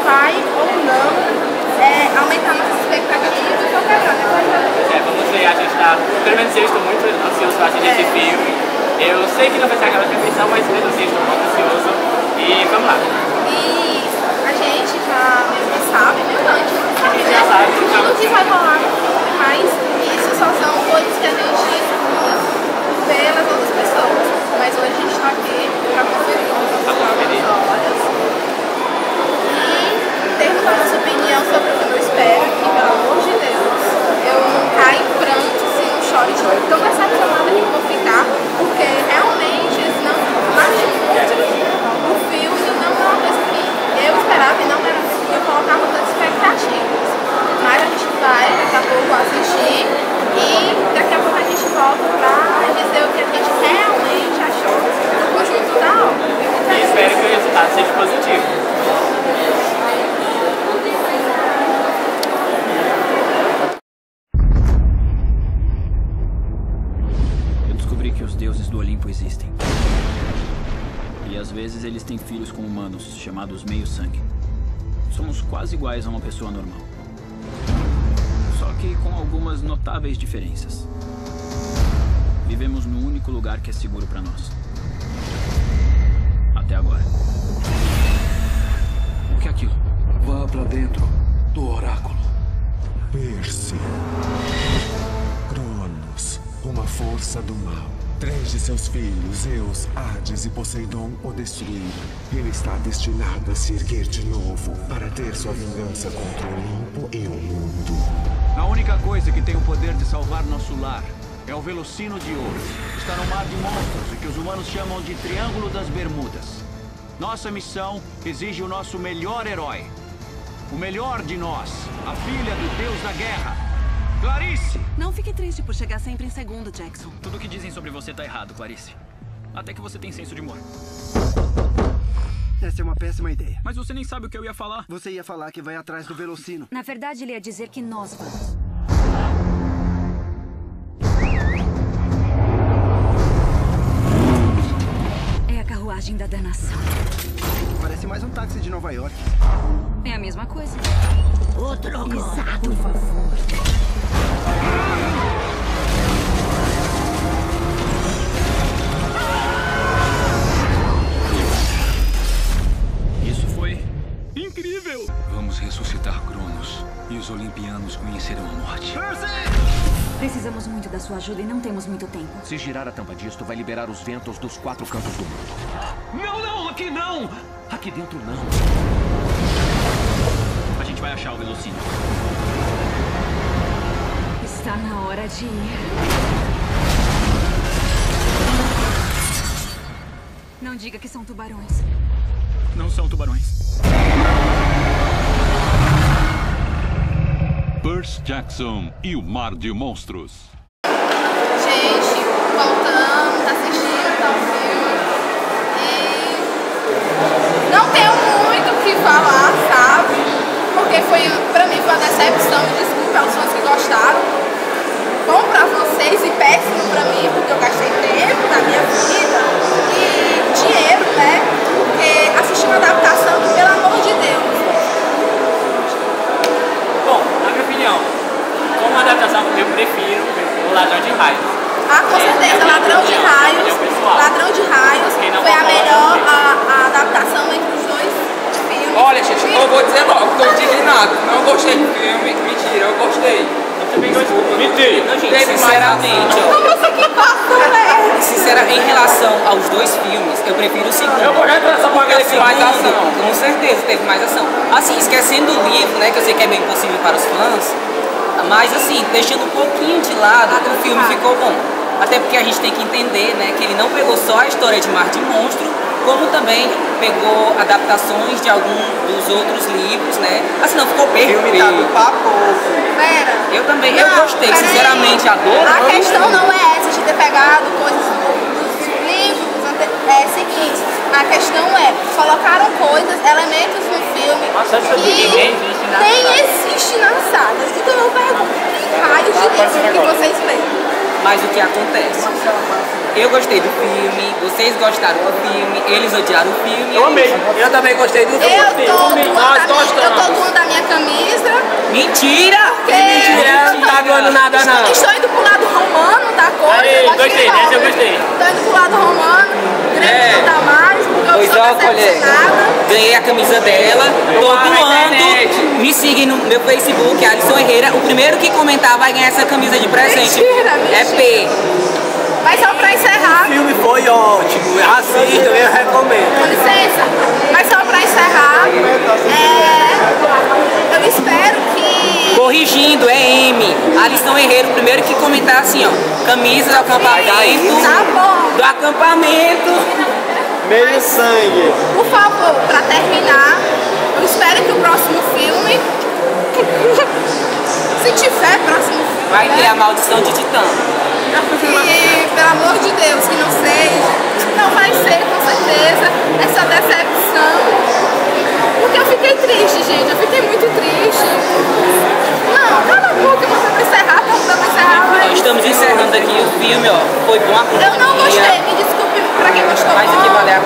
vai ou não aumentar nossas expectativas ou quebrar, né? Vamos ver, a gente tá, pelo menos eu estou muito ansioso para assistir esse filme. Eu sei que não vai ser aquela perfeição, mas mesmo assim estou muito ansioso. E vamos lá. E a gente já meio que sabe, meio não, a gente já sabe tudo que vai rolar no filme, mas isso só são coisas que a gente vê nas outras pessoas. Mas hoje a gente está aqui para conferir as horas e termos a nossa opinião sobre o filme. Eu espero que, pelo amor de Deus, eu não caia em pranto, se não chore de tão decepcionada que eu vou ficar, porque realmente eles não marcham muito. O filme não é uma coisa que eu esperava e não era uma coisa que eu colocava tantas expectativas. Mas a gente vai daqui a pouco assistir e daqui a pouco a gente volta para dizer o que a gente realmente achou do conjunto da obra. E espero que o resultado seja positivo. Que os deuses do Olimpo existem. E às vezes eles têm filhos com humanos, chamados meio-sangue. Somos quase iguais a uma pessoa normal. Só que com algumas notáveis diferenças. Vivemos no único lugar que é seguro para nós. Até agora. O que é aquilo? Vá pra dentro do oráculo. Perse. Cronos, uma força do mal. 3 de seus filhos, Zeus, Hades e Poseidon, o destruíram. Ele está destinado a se erguer de novo para ter sua vingança contra o Olimpo e o mundo. A única coisa que tem o poder de salvar nosso lar é o Velocino de Ouro. Está no mar de monstros, o que os humanos chamam de Triângulo das Bermudas. Nossa missão exige o nosso melhor herói. O melhor de nós, a filha do deus da guerra. Clarice! Não fique triste por chegar sempre em segundo, Jackson. Tudo que dizem sobre você tá errado, Clarice. Até que você tem senso de humor. Essa é uma péssima ideia. Mas você nem sabe o que eu ia falar. Você ia falar que vai atrás do Velocino. Na verdade, ele ia dizer que nós vamos. É a carruagem da danação. Parece mais um táxi de Nova York. É a mesma coisa. Outro agora, exato, por favor. Isso foi incrível! Vamos ressuscitar Cronos e os olimpianos conhecerão a morte. Precisamos muito da sua ajuda e não temos muito tempo. Se girar a tampa disto, vai liberar os ventos dos 4 cantos do mundo. Não, não, aqui não! Aqui dentro não. A gente vai achar o Velocino. Está na hora de ir. Não diga que são tubarões. Não são tubarões. Percy Jackson e o Mar de Monstros. Gente, voltamos, assistindo ao filme e não tenho muito o que falar, sabe? Porque pra mim foi uma decepção, me desculpe aos fãs que gostaram. Bom pra vocês e péssimo pra mim, porque eu gastei tempo da minha vida e dinheiro, né? Porque assistir uma adaptação, pelo amor de Deus. Bom, na minha opinião, como adaptação, eu prefiro o Ladrão de Raios. Ah, com certeza, Ladrão de Raios. Ladrão de Raios foi a melhor a adaptação entre os dois filmes. Olha, gente, eu vou dizer logo, estou indignado. Não gostei do filme. Mentira, eu gostei. Mentira. Sinceramente, em relação aos dois filmes, eu prefiro o segundo. Eu vou entrar nessa porque teve mais ação. Com certeza, teve mais ação. Assim, esquecendo o livro, né, que eu sei que é bem impossível para os fãs, mas assim, deixando um pouquinho de lado, o filme ficou bom. Até porque a gente tem que entender, né, que ele não pegou só a história de Mar de Monstro, como também pegou adaptações de algum dos outros livros, né? Assim, não ficou perfeito. Filme tá do papo. Pera. Eu também, eu gostei, sinceramente, adoro. A questão não é essa de ter pegado coisas dos livros seguintes. A questão é, colocaram coisas, elementos no filme que nem existe nas sagas. Então eu pergunto, que raios de livro que vocês leem? Mas o que acontece? Eu gostei do filme, vocês gostaram do filme, eles odiaram o filme. Eu amei. Eu também gostei do filme. Nós gostamos. Eu tô doando a minha camisa. Mentira! Mentira, não tá doando nada não. Estou indo pro lado romano da coisa. Aí, gostei, desse eu gostei. Estou indo pro lado romano, grego não dá mais, porque eu Pois sou ó, colega, decepcionada. ganhei a camisa dela, tô doando, me siga no meu Facebook, Alisson Herrera, o primeiro que comentar vai ganhar essa camisa de presente. Mentira. É P. Mas só pra encerrar. O filme foi ótimo, assista, eu recomendo. Com licença, mas só pra encerrar, eu espero que... Corrigindo, é M. Alisson Herrera, o primeiro que comentar assim, ó, camisa do acampamento. Tá bom. Do acampamento. Meio sangue. Por favor, pra terminar, eu espero que o próximo filme, se tiver próximo filme, Vai ter a maldição de Titã. que, pelo amor de Deus, que não seja, não vai ser com certeza essa decepção, porque eu fiquei triste, gente, eu fiquei muito triste. Não, cala a boca, mas pra encerrar, vamos encerrar. Nós estamos encerrando aqui o filme, ó, foi bom a companhia. Eu não gostei, me desculpe pra quem gostou. Mas aqui valeu a